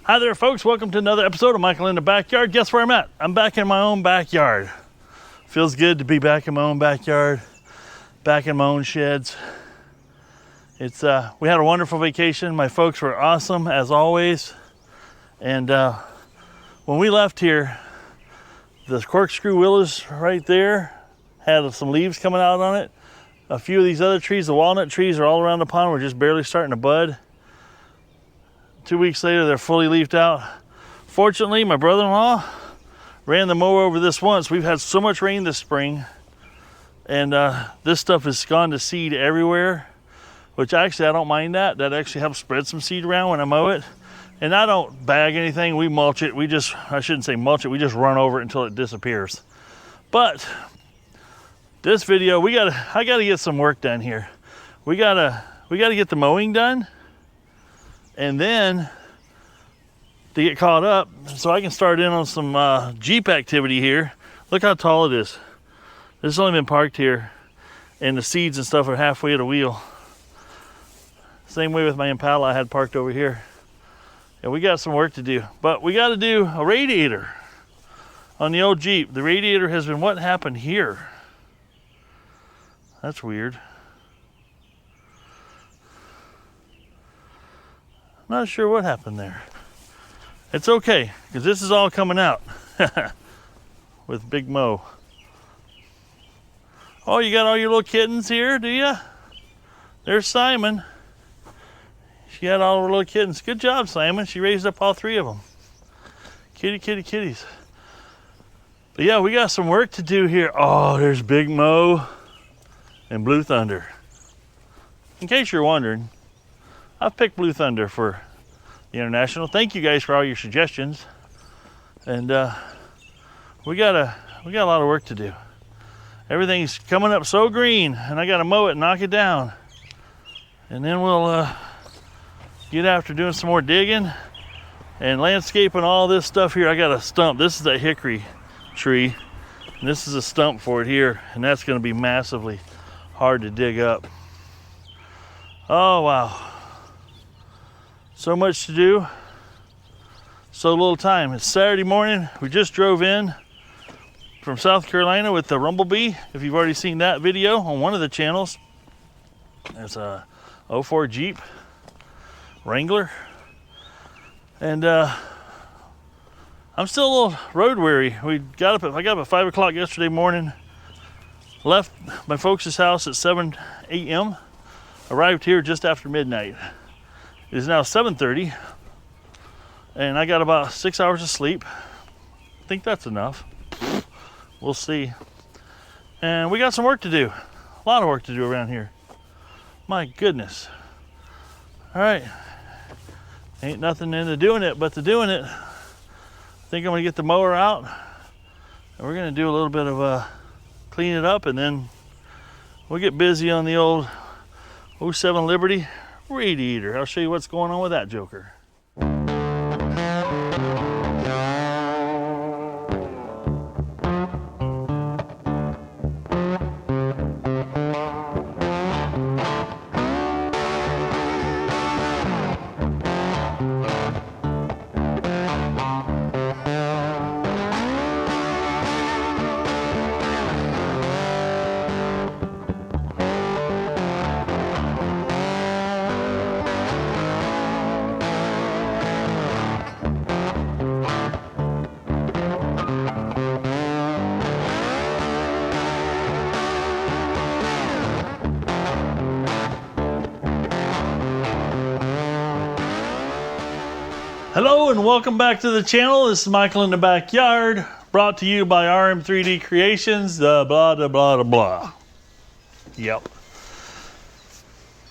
Hi there, folks. Welcome to another episode of Michael in the Backyard. Guess where I'm at? I'm back in my own backyard. Feels good to be back in my own backyard, back in my own sheds. It's we had a wonderful vacation. My folks were awesome as always. And when we left here, the corkscrew willows right there had some leaves coming out on it. A few of these other trees, the walnut trees, are all around the pond. We're just barely starting to bud. 2 weeks later, they're fully leafed out. Fortunately, my brother-in-law ran the mower over this once. We've had so much rain this spring, and this stuff has gone to seed everywhere, which actually I don't mind that. That actually helps spread some seed around when I mow it. And I don't bag anything. We mulch it. I shouldn't say mulch it. We just run over it until it disappears. But this video, I gotta get some work done here. We gotta get the mowing done. And then to get caught up so I can start in on some Jeep activity here. Look how tall it is. This has only been parked here, and the seeds and stuff are halfway at a wheel. Same way with my Impala I had parked over here. And we got some work to do, but we got to do a radiator on the old Jeep. The radiator has been, what happened here? That's weird. Not sure what happened there. It's okay, because this is all coming out with Big Mo. Oh, you got all your little kittens here, do you? There's Simon. She had all her little kittens. Good job, Simon. She raised up all three of them. Kitty, kitty, kitties. But yeah, we got some work to do here. Oh, there's Big Mo and Blue Thunder. In case you're wondering, I've picked Blue Thunder for the International. Thank you guys for all your suggestions. And we got a lot of work to do. Everything's coming up so green, and I got to mow it and knock it down. And then we'll get after doing some more digging and landscaping all this stuff here. I got a stump. This is a hickory tree, and this is a stump for it here, and that's going to be massively hard to dig up. Oh wow, so much to do, so little time. It's Saturday morning. We just drove in from South Carolina with the Rumblebee. If you've already seen that video on one of the channels, there's a 04 Jeep Wrangler. And I'm still a little road weary. I got up at 5 o'clock yesterday morning, left my folks' house at 7 a.m., arrived here just after midnight. It is now 7:30, and I got about 6 hours of sleep. I think that's enough. We'll see. And we got some work to do. A lot of work to do around here. My goodness. All right. Ain't nothing into doing it but to doing it. I think I'm gonna get the mower out, and we're gonna do a little bit of clean it up, and then we'll get busy on the old 07 Liberty radiator. I'll show you what's going on with that joker. Hello and welcome back to the channel. This is Michael in the Backyard, brought to you by RMD Creations, blah, blah, blah, blah, blah. Yep.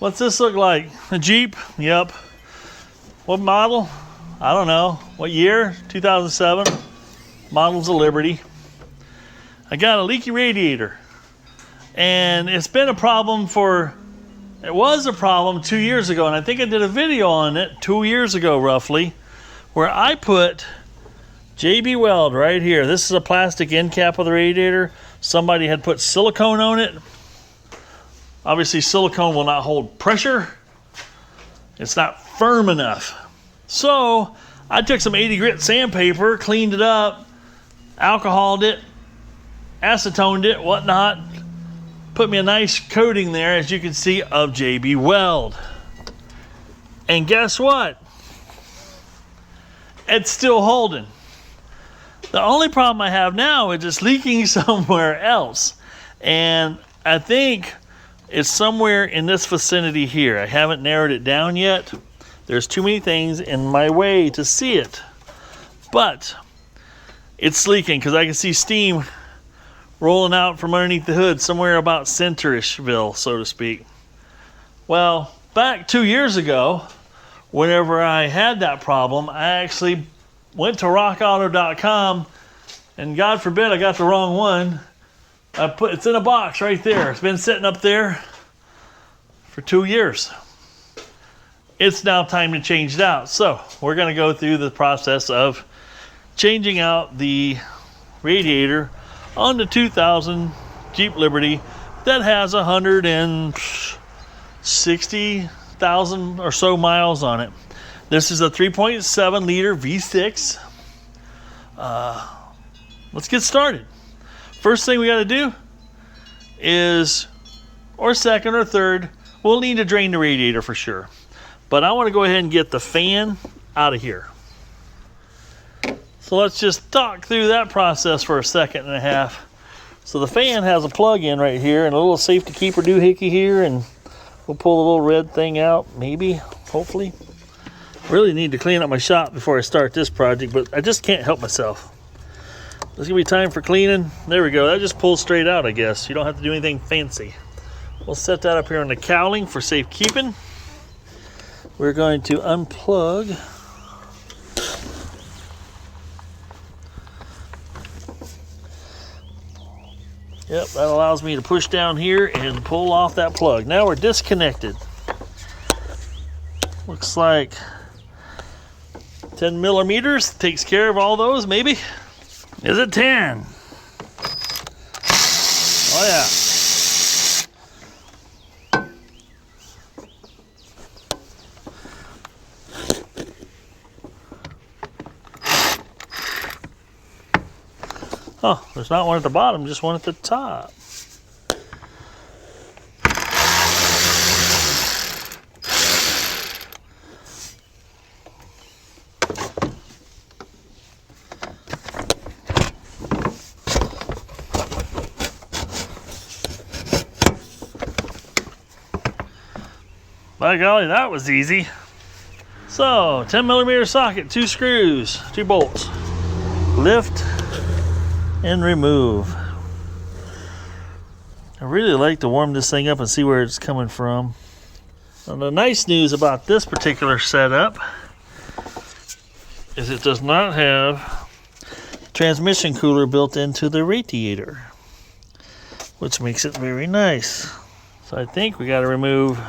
What's this look like? A Jeep? Yep. What model? I don't know. What year? 2007. Model's a Liberty. I got a leaky radiator. And it's been a problem it was a problem 2 years ago, and I think I did a video on it 2 years ago roughly, where I put JB Weld right here. This is a plastic end cap of the radiator. Somebody had put silicone on it. Obviously silicone will not hold pressure. It's not firm enough. So I took some 80 grit sandpaper, cleaned it up, alcoholed it, acetoned it, whatnot. Put me a nice coating there, as you can see, of JB Weld. And guess what? It's still holding. The only problem I have now is it's leaking somewhere else. And I think it's somewhere in this vicinity here. I haven't narrowed it down yet. There's too many things in my way to see it. But it's leaking because I can see steam rolling out from underneath the hood somewhere about Centerishville, so to speak. Well, back 2 years ago, whenever I had that problem, I actually went to rockauto.com, and God forbid I got the wrong one. It's in a box right there. It's been sitting up there for 2 years. It's now time to change it out. So we're going to go through the process of changing out the radiator on the 2000 Jeep Liberty that has 160,000 or so miles on it. This is a 3.7 liter V6. Let's get started. First thing we got to do is, or second or third, we'll need to drain the radiator for sure. But I want to go ahead and get the fan out of here. So let's just talk through that process for a second and a half. So the fan has a plug in right here and a little safety keeper doohickey here, and we'll pull the little red thing out, maybe, hopefully. Really need to clean up my shop before I start this project, but I just can't help myself. There's gonna be time for cleaning. There we go. That just pulls straight out, I guess. You don't have to do anything fancy. We'll set that up here on the cowling for safekeeping. We're going to unplug Yep, that allows me to push down here and pull off that plug. Now we're disconnected. Looks like 10 millimeters takes care of all those, maybe? Is it 10? Oh yeah. Oh, there's not one at the bottom, just one at the top. By golly, that was easy. So, 10 millimeter socket, 2 screws, 2 bolts. Lift and remove. I really like to warm this thing up and see where it's coming from. Now, the nice news about this particular setup is it does not have transmission cooler built into the radiator, which makes it very nice. So I think we got to remove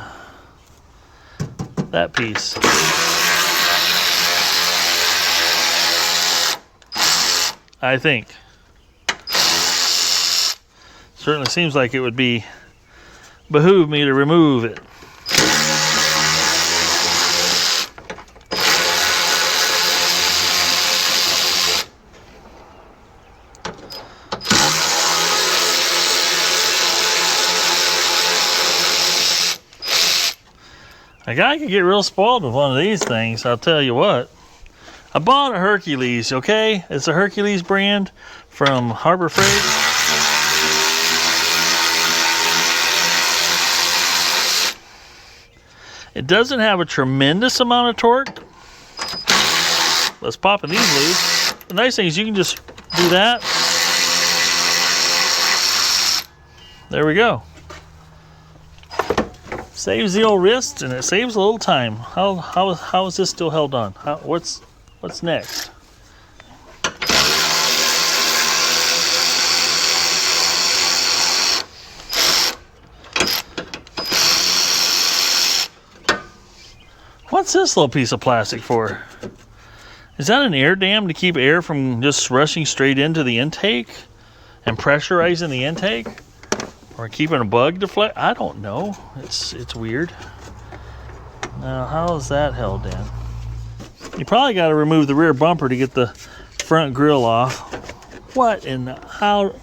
that piece. I think. Certainly seems like it would behoove me to remove it. A guy could get real spoiled with one of these things, I'll tell you what. I bought a Hercules, okay? It's a Hercules brand from Harbor Freight. It doesn't have a tremendous amount of torque. Let's pop these loose. The nice thing is you can just do that. There we go. Saves the old wrist and it saves a little time. How is this still held on? What's next? What's this little piece of plastic for? Is that an air dam to keep air from just rushing straight into the intake and pressurizing the intake? Or keeping a bug deflect? I don't know. It's weird. Now, how is that held in? You probably got to remove the rear bumper to get the front grille off. What in the, how?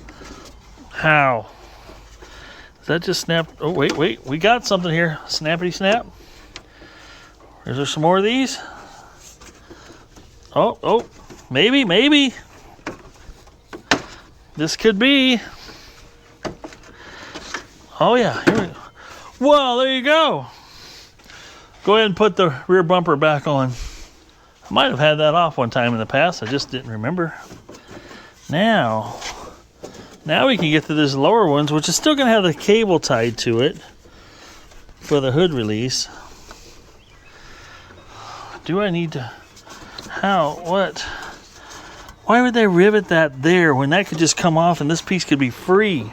Is that just snapped? Oh, wait, we got something here. Snappity snap. Is there some more of these? Oh, maybe. This could be. Oh yeah, here we go. Well, there you go. Go ahead and put the rear bumper back on. I might have had that off one time in the past. I just didn't remember. Now we can get to these lower ones, which is still going to have the cable tied to it for the hood release. Do I need to... How? What? Why would they rivet that there when that could just come off and this piece could be free?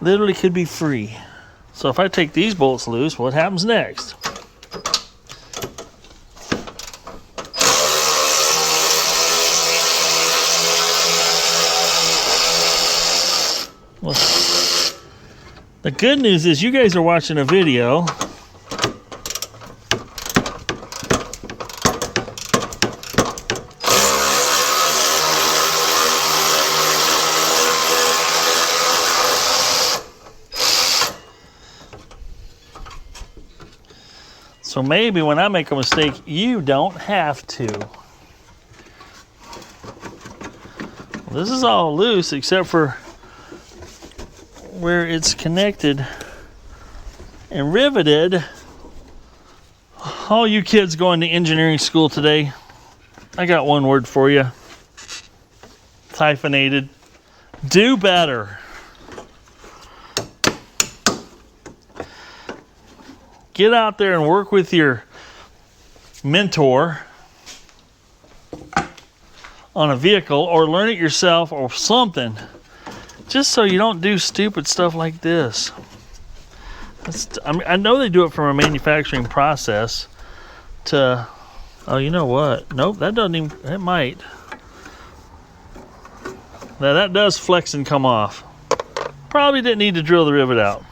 Literally could be free. So if I take these bolts loose, what happens next? Well, the good news is you guys are watching a video. So maybe when I make a mistake, you don't have to. Well, this is all loose except for where it's connected and riveted. All you kids going to engineering school today, I got one word for you. It's hyphenated. Do better. Get out there and work with your mentor on a vehicle or learn it yourself or something. Just so you don't do stupid stuff like this. I know they do it from a manufacturing process to, oh, you know what? Nope, that doesn't even, it might. Now that does flex and come off. Probably didn't need to drill the rivet out.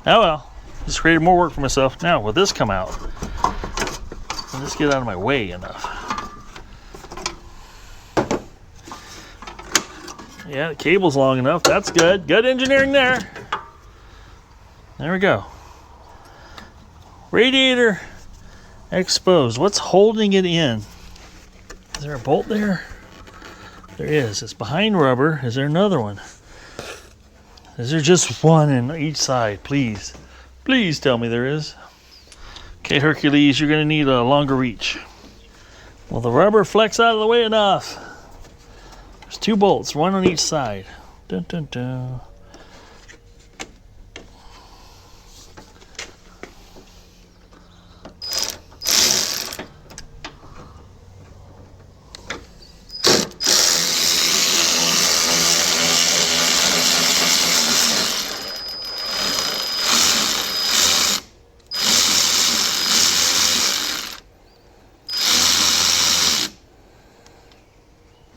Oh well, just created more work for myself. Now, will this come out? Will this get out of my way enough? Yeah, the cable's long enough. That's good. Good engineering there. There we go. Radiator exposed. What's holding it in? Is there a bolt there? There is. It's behind rubber. Is there another one? Is there just one in each side? Please. Please tell me there is. Okay, Hercules, you're going to need a longer reach. Will the rubber flex out of the way enough? There's two bolts, one on each side. Dun, dun, dun.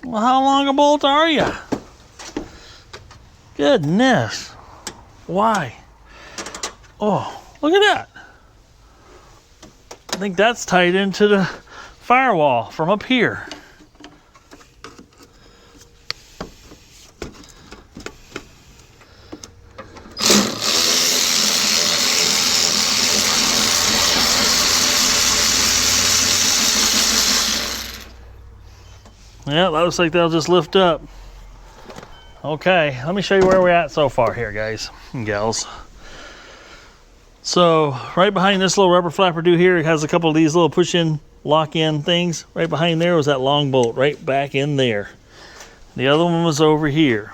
Well, how long a bolt are you? Goodness. Why? Oh, look at that. I think that's tied into the firewall from up here. Yeah, that looks like they'll just lift up. Okay, let me show you where we're at so far here, guys and gals. So, right behind this little rubber flapper do here, it has a couple of these little push-in, lock-in things. Right behind there was that long bolt, right back in there. The other one was over here.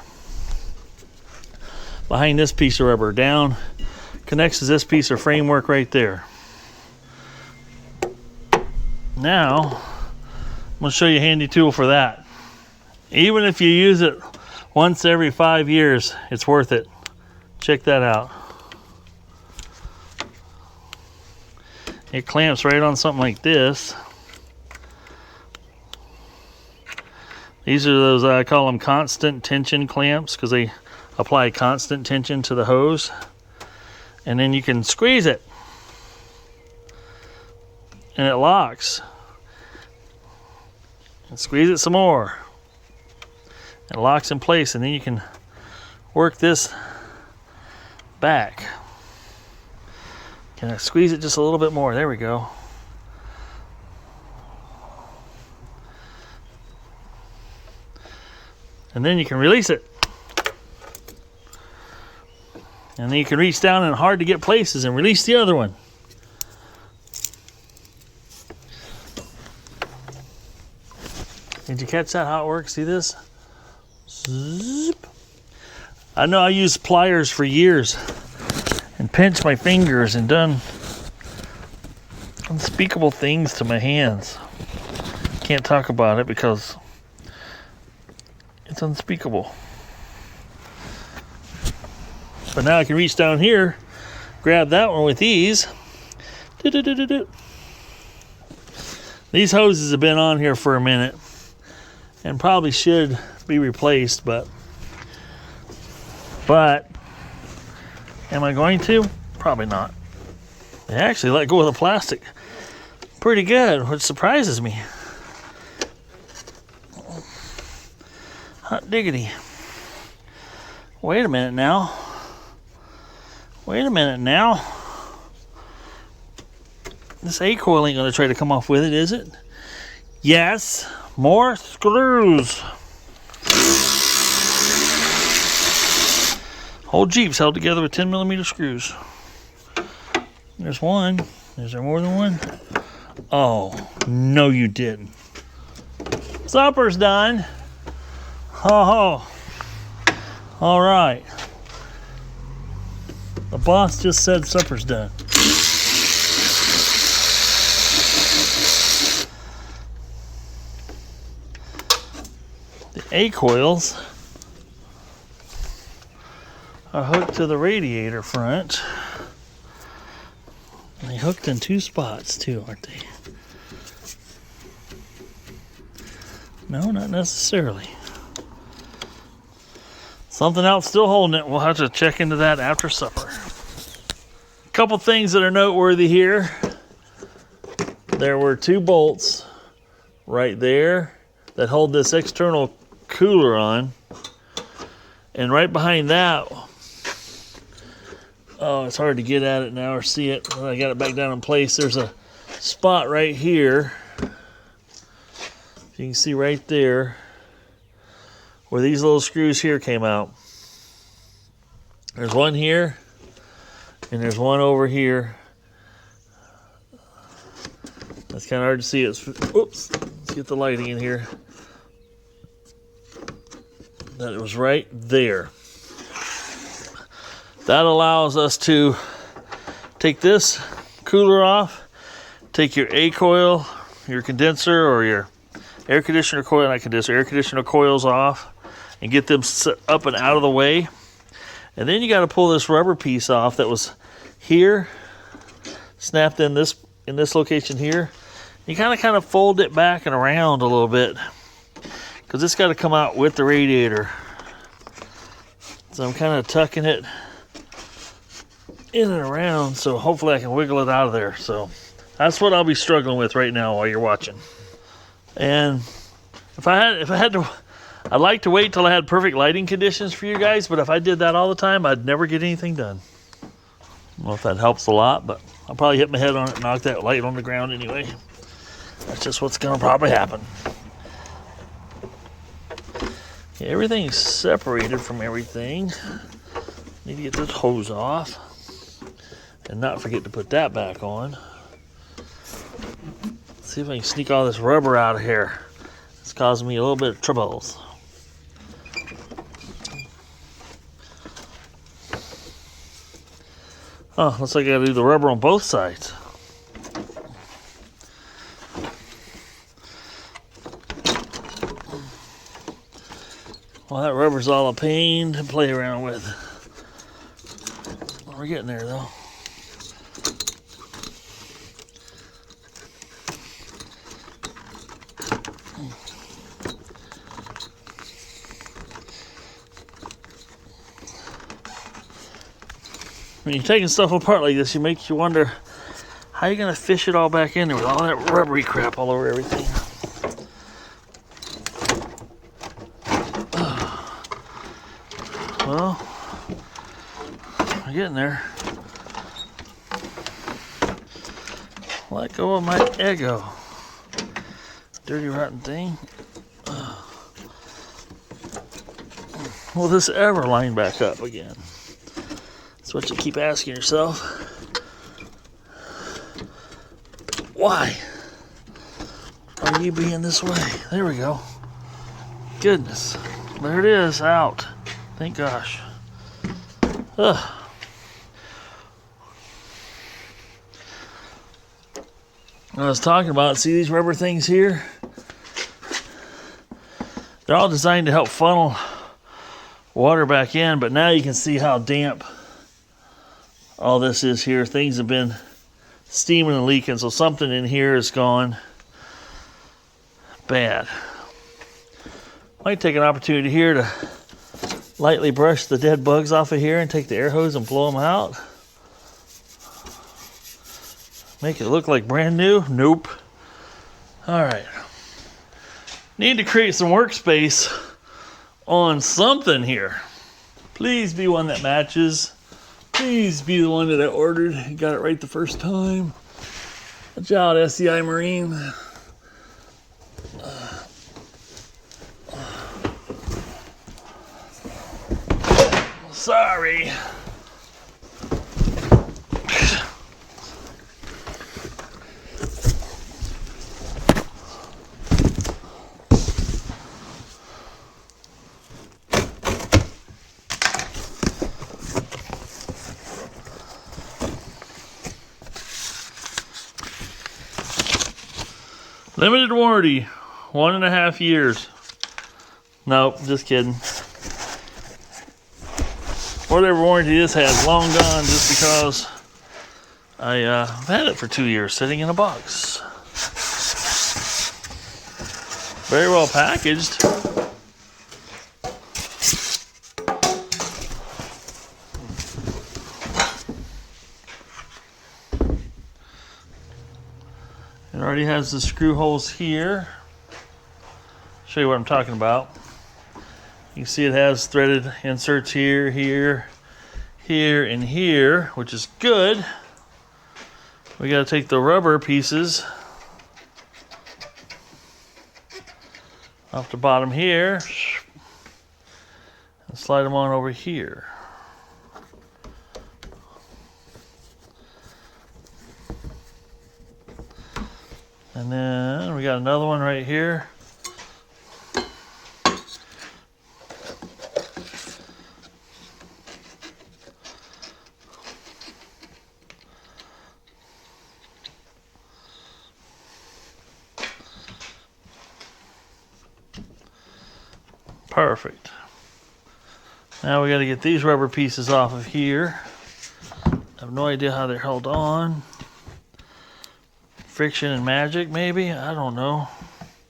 Behind this piece of rubber, down, connects to this piece of framework right there. Now, I'm going to show you a handy tool for that. Even if you use it once every 5 years, it's worth it. Check that out. It clamps right on something like this. These are those, I call them constant tension clamps because they apply constant tension to the hose. And then you can squeeze it. And it locks. And squeeze it some more. It locks in place, and then you can work this back. Can I squeeze it just a little bit more? There we go. And then you can release it. And then you can reach down in hard to get places and release the other one. Did you catch that, how it works? See this? Zip. I know I used pliers for years and pinched my fingers and done unspeakable things to my hands. Can't talk about it because it's unspeakable. But now I can reach down here, grab that one with ease. These hoses have been on here for a minute and probably should be replaced, but am I going to? Probably not. They actually let go of the plastic pretty good, which surprises me. Hot diggity. Wait a minute now. This A-coil ain't gonna try to come off with it, is it? Yes, more screws. Whole Jeep's held together with 10mm screws. There's one. Is there more than one? Oh, no you didn't. Supper's done. Oh, all right. The boss just said supper's done. The A-coils are hooked to the radiator front. And they hooked in two spots too, aren't they? No, not necessarily. Something else still holding it. We'll have to check into that after supper. A couple things that are noteworthy here. There were two bolts right there that hold this external cooler on. And right behind that, oh, it's hard to get at it now or see it. I got it back down in place. There's a spot right here. You can see right there where these little screws here came out. There's one here, and there's one over here. That's kind of hard to see. Oops, let's get the lighting in here. That it was right there. That allows us to take this cooler off, take your A-coil, your condenser, or your air conditioner coil, not condenser, air conditioner coils off, and get them set up and out of the way. And then you got to pull this rubber piece off that was here, snapped in this location here. You kind of fold it back and around a little bit because it's got to come out with the radiator. So I'm kind of tucking it in and around, so hopefully I can wiggle it out of there. So that's what I'll be struggling with right now while you're watching. And if I had to, I'd like to wait till I had perfect lighting conditions for you guys, but if I did that all the time, I'd never get anything done. I don't know if that helps a lot, but I'll probably hit my head on it and knock that light on the ground anyway. That's just what's gonna probably happen. Yeah, everything's separated from everything. Need to get this hose off and not forget to put that back on. Let's see if I can sneak all this rubber out of here. It's causing me a little bit of troubles. Oh, looks like I gotta do the rubber on both sides. Well, that rubber's all a pain to play around with. We're getting there though. When you're taking stuff apart like this, it makes you wonder how you're gonna fish it all back in there with all that rubbery crap all over everything. I'm getting there. Let go of my ego. Dirty, rotten thing. Will this ever line back up again? That's what you keep asking yourself. Why are you being this way? There we go. Goodness. There it is, out. Thank gosh. Ugh. I was talking about, see these rubber things here? They're all designed to help funnel water back in, but now you can see how damp all this is here. Things have been steaming and leaking, so something in here is gone bad. Might take an opportunity here to lightly brush the dead bugs off of here and take the air hose and blow them out. Make it look like brand new? Nope. Alright. Need to create some workspace on something here. Please be one that matches. Please be the one that I ordered. Got it right the first time. Watch out, SCI Marine. Sorry. Limited warranty, 1.5 years. Nope, just kidding. Whatever warranty this has, long gone, just because I've had it for 2 years sitting in a box. Very well packaged. It already has the screw holes here. Show you what I'm talking about. You can see it has threaded inserts here, here, here, and here, which is good. We got to take the rubber pieces off the bottom here and slide them on over here. And then we got another one right here. Perfect. Now we got to get these rubber pieces off of here. I have no idea how they're held on. Friction and magic, maybe? I don't know.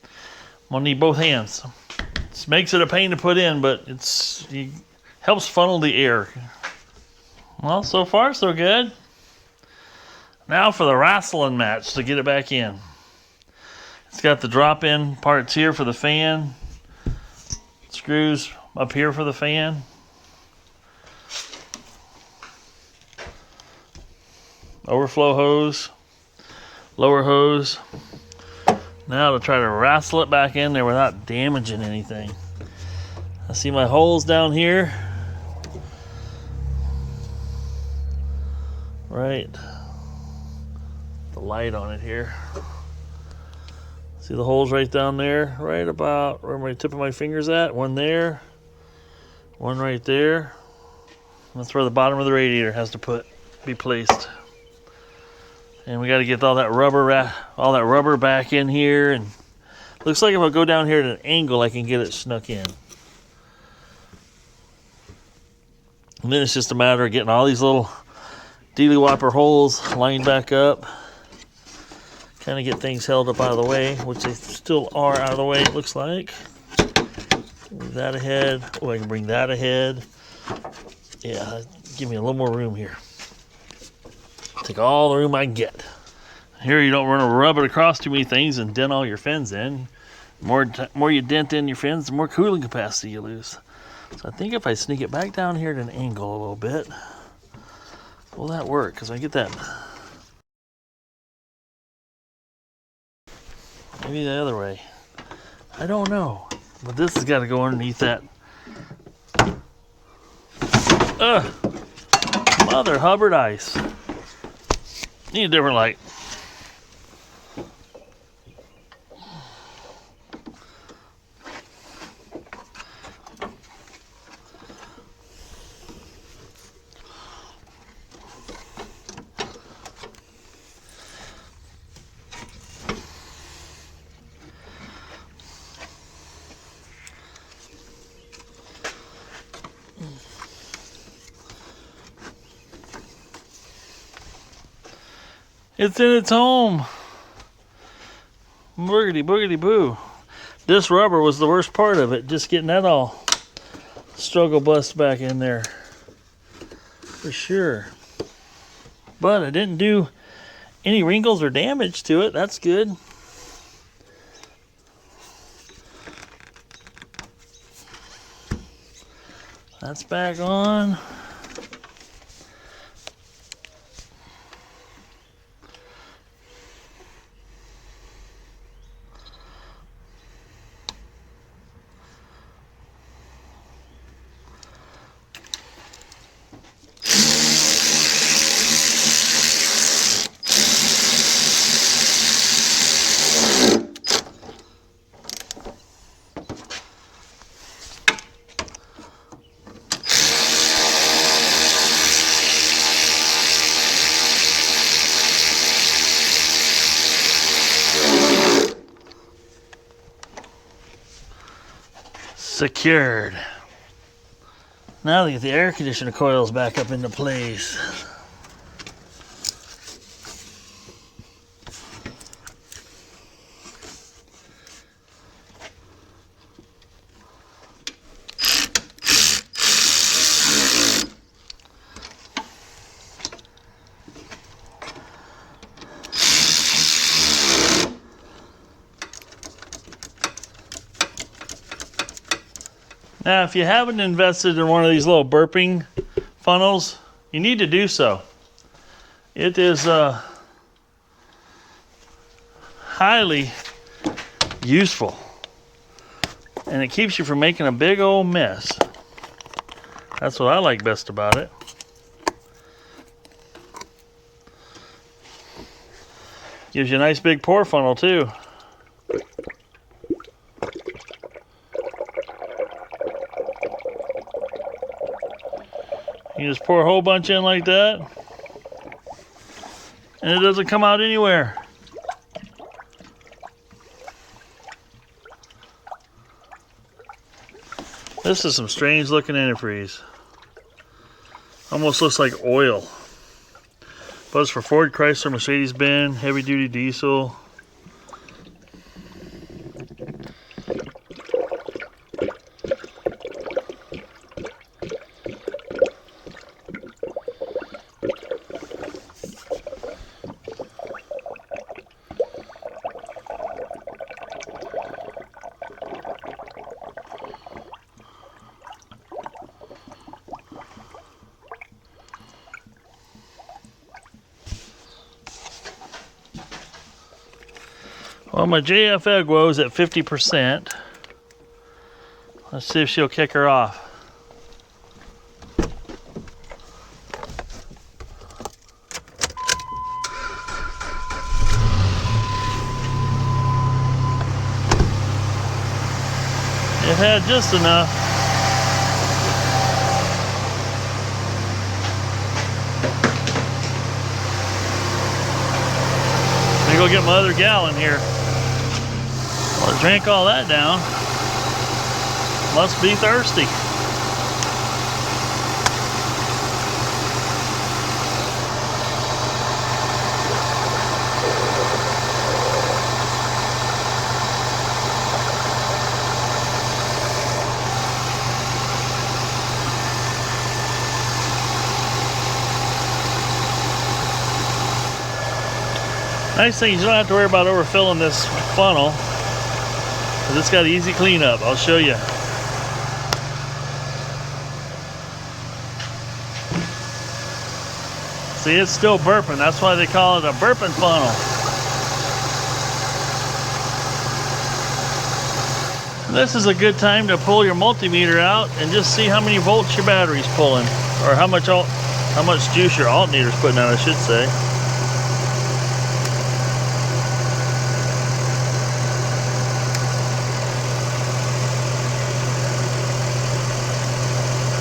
I'm gonna need both hands. This makes it a pain to put in, but it helps funnel the air. Well, so far so good. Now for the wrestling match to get it back in. It's got the drop-in parts here for the fan. Screws up here for the fan. Overflow hose. Lower hose. Now to try to wrestle it back in there without damaging anything. I see my holes down here. Right. The light on it here. See the holes right down there? Right about where my tip of my finger's at. One there. One right there. That's where the bottom of the radiator has to be placed. And we got to get all that rubber back in here. And looks like if I go down here at an angle, I can get it snuck in. And then it's just a matter of getting all these little dealy whopper holes lined back up. Kind of get things held up out of the way, which they still are out of the way, it looks like. Move that ahead. Oh, I can bring that ahead. Yeah, give me a little more room here. Take all the room I can get. Here you don't want to rub it across too many things and dent all your fins in. The more you dent in your fins, the more cooling capacity you lose. So I think if I sneak it back down here at an angle a little bit, Will that work? Because I get that. Maybe the other way. I don't know. But this has got to go underneath that. Mother Hubbard ice. Need a different light. It's in its home. Boogity boogity boo. This rubber was the worst part of it. Just getting that all struggle bust back in there. For sure. But I didn't do any wrinkles or damage to it. That's good. That's back on. Secured. Now to get the air conditioner coils back up into place. Now, if you haven't invested in one of these little burping funnels, you need to do so. It is highly useful, and it keeps you from making a big old mess. That's what I like best about it. Gives you a nice big pour funnel too. You just pour a whole bunch in like that, and it doesn't come out anywhere. This is some strange looking antifreeze. Almost looks like oil. But it's for Ford, Chrysler, Mercedes-Benz, heavy duty diesel. Well, my JF Egwo's at 50%. Let's see if she'll kick her off. It had just enough. Let me go get my other gallon here. Well, I drank all that down. Must be thirsty. Nice thing is you don't have to worry about overfilling this funnel, because it's got easy cleanup. I'll show you. See, it's still burping. That's why they call it a burping funnel. This is a good time to pull your multimeter out and just see how many volts your battery's pulling, or how much juice your alternator's putting out, I should say.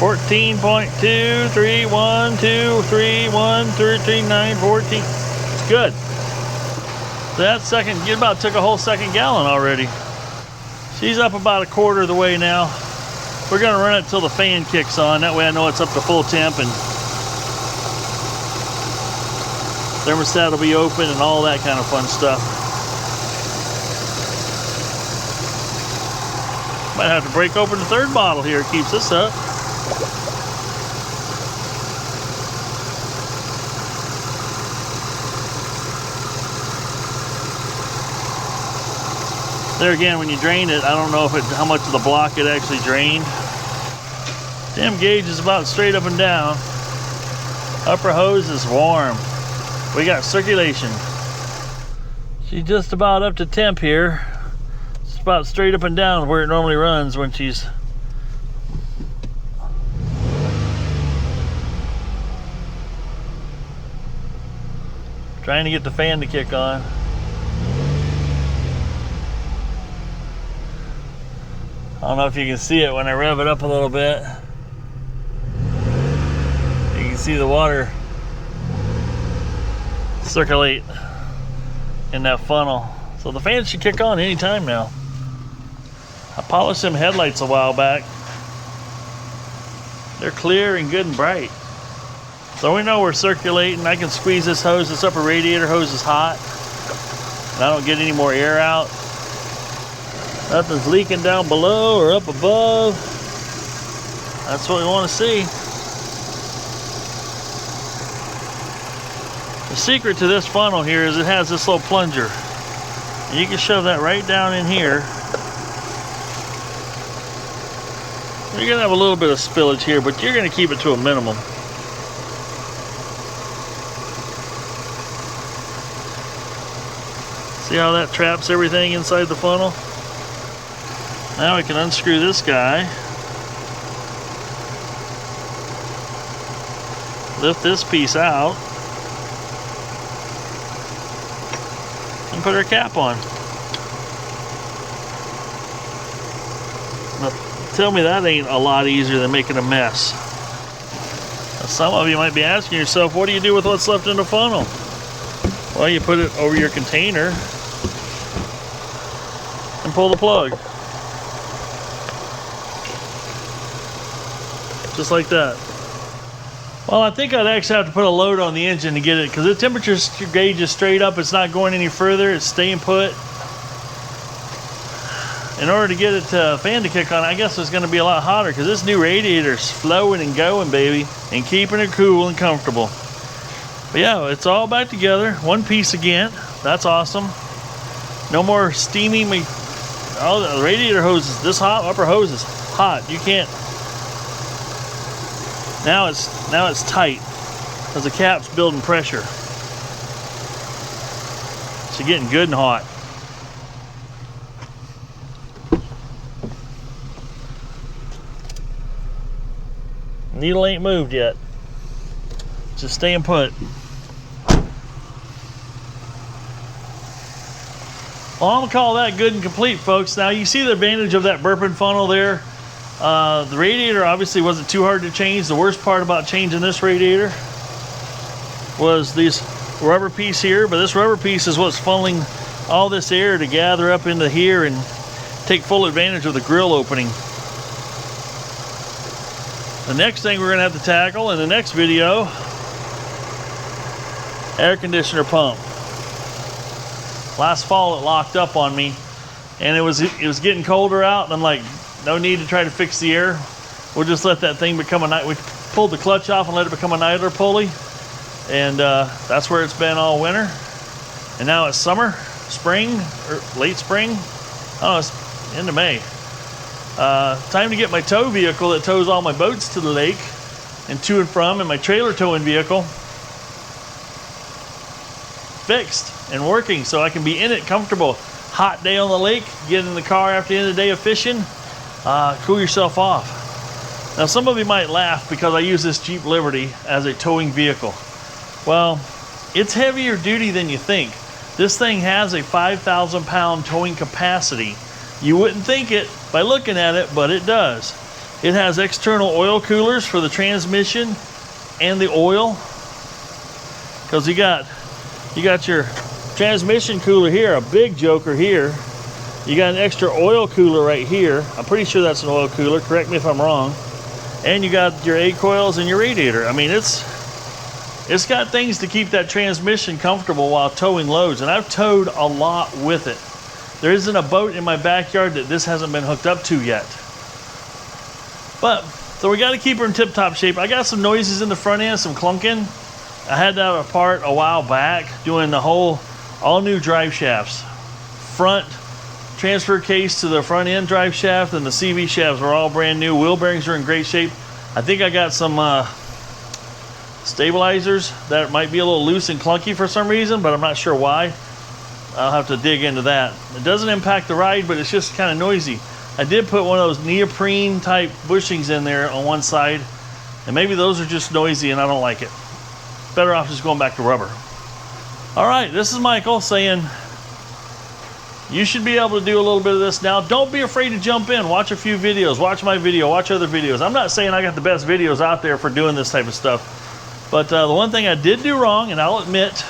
$14.2, 3, 1, 2, 3, 1, 13, 9, 14. It's good. That second, you about took a whole second gallon already. She's up about a quarter of the way now. We're gonna run it till the fan kicks on. That way I know it's up to full temp and thermostat will be open and all that kind of fun stuff. Might have to break open the third bottle here. It keeps this up. There again, when you drain it, I don't know how much of the block it actually drained. Damn gauge is about straight up and down. Upper hose is warm. We got circulation. She's just about up to temp here. It's about straight up and down where it normally runs when she's trying to get the fan to kick on. I don't know if you can see it when I rev it up a little bit. You can see the water circulate in that funnel. So the fan should kick on anytime now. I polished them headlights a while back. They're clear and good and bright. So we know we're circulating. I can squeeze this hose. This upper radiator hose is hot. And I don't get any more air out. Nothing's leaking down below or up above. That's what we want to see. The secret to this funnel here is it has this little plunger. And you can shove that right down in here. You're going to have a little bit of spillage here, but you're going to keep it to a minimum. See how that traps everything inside the funnel? Now we can unscrew this guy. Lift this piece out. And put our cap on. Now, tell me that ain't a lot easier than making a mess. Now, some of you might be asking yourself, what do you do with what's left in the funnel? Well, you put it over your container and pull the plug. Just like that. Well, I think I'd actually have to put a load on the engine to get it, because the temperature gauge is straight up. It's not going any further. It's staying put. In order to get it fan to kick on, I guess it's going to be a lot hotter, because this new radiator's flowing and going, baby, and keeping it cool and comfortable. But yeah, it's all back together. One piece again. That's awesome. No more steaming. Oh, the radiator hose is this hot. Upper hose is hot. You can't. Now it's tight because the cap's building pressure. It's getting good and hot. Needle ain't moved yet. Just staying put. Well, I'm gonna call that good and complete, folks. Now you see the advantage of that burping funnel there. The radiator obviously wasn't too hard to change. The worst part about changing this radiator was this rubber piece here, but this rubber piece is what's funneling all this air to gather up into here and take full advantage of the grill opening. The next thing we're gonna have to tackle in the next video, air conditioner pump. Last fall it locked up on me, and it was getting colder out, and I'm like, no need to try to fix the air. We'll just let that thing become a night. We pulled the clutch off and let it become a idler pulley, and that's where it's been all winter. And now it's summer, spring, or late spring. Oh, it's end of May. Time to get my tow vehicle that tows all my boats to the lake and to and from, and my trailer towing vehicle. fixed and working so I can be in it comfortable. Hot day on the lake, get in the car after the end of the day of fishing, cool yourself off. Now some of you might laugh because I use this Jeep Liberty as a towing vehicle. Well, it's heavier duty than you think. This thing has a 5,000 pound towing capacity. You wouldn't think it by looking at it, but it does. It has external oil coolers for the transmission and the oil. Because you got your transmission cooler here, a big joker here. You got an extra oil cooler right here. I'm pretty sure that's an oil cooler, correct me if I'm wrong. And you got your A coils and your radiator. I mean, it's got things to keep that transmission comfortable while towing loads, and I've towed a lot with it. There isn't a boat in my backyard that this hasn't been hooked up to yet. But, so we got to keep her in tip-top shape. I got some noises in the front end, some clunking. I had that apart a while back, doing the whole all-new drive shafts. Front transfer case to the front end drive shaft, and the CV shafts are all brand new. Wheel bearings are in great shape. I think I got some stabilizers that might be a little loose and clunky for some reason, but I'm not sure why. I'll have to dig into that. It doesn't impact the ride, but it's just kind of noisy. I did put one of those neoprene type bushings in there on one side, and maybe those are just noisy and I don't like it. Better off just going back to rubber. All right, this is Michael saying you should be able to do a little bit of this now. Don't be afraid to jump in. Watch a few videos. Watch my video. Watch other videos. I'm not saying I got the best videos out there for doing this type of stuff. But the one thing I did do wrong, and I'll admit,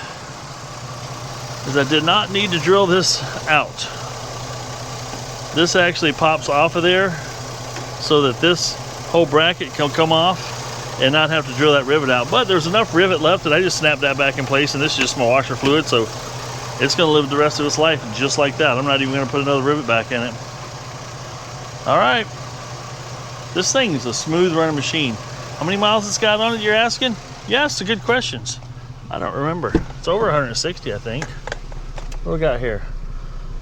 is I did not need to drill this out. This actually pops off of there so that this whole bracket can come off and not have to drill that rivet out. But there's enough rivet left that I just snapped that back in place, and this is just my washer fluid, so it's going to live the rest of its life just like that. I'm not even going to put another rivet back in it. All right. This thing is a smooth running machine. How many miles it's got on it, you're asking? Yeah, it's a good questions. I don't remember. It's over 160, I think. What do we got here?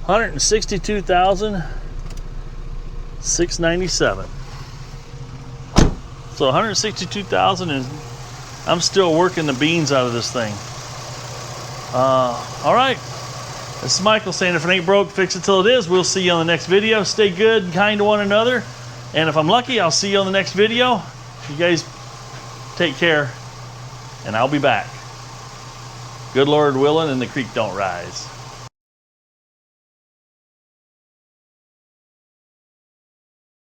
162,697. So 162,000, and I'm still working the beans out of this thing. All right. This is Michael saying if it ain't broke, fix it till it is. We'll see you on the next video. Stay good and kind to one another. And if I'm lucky, I'll see you on the next video. You guys take care, and I'll be back. Good Lord willing, and the creek don't rise.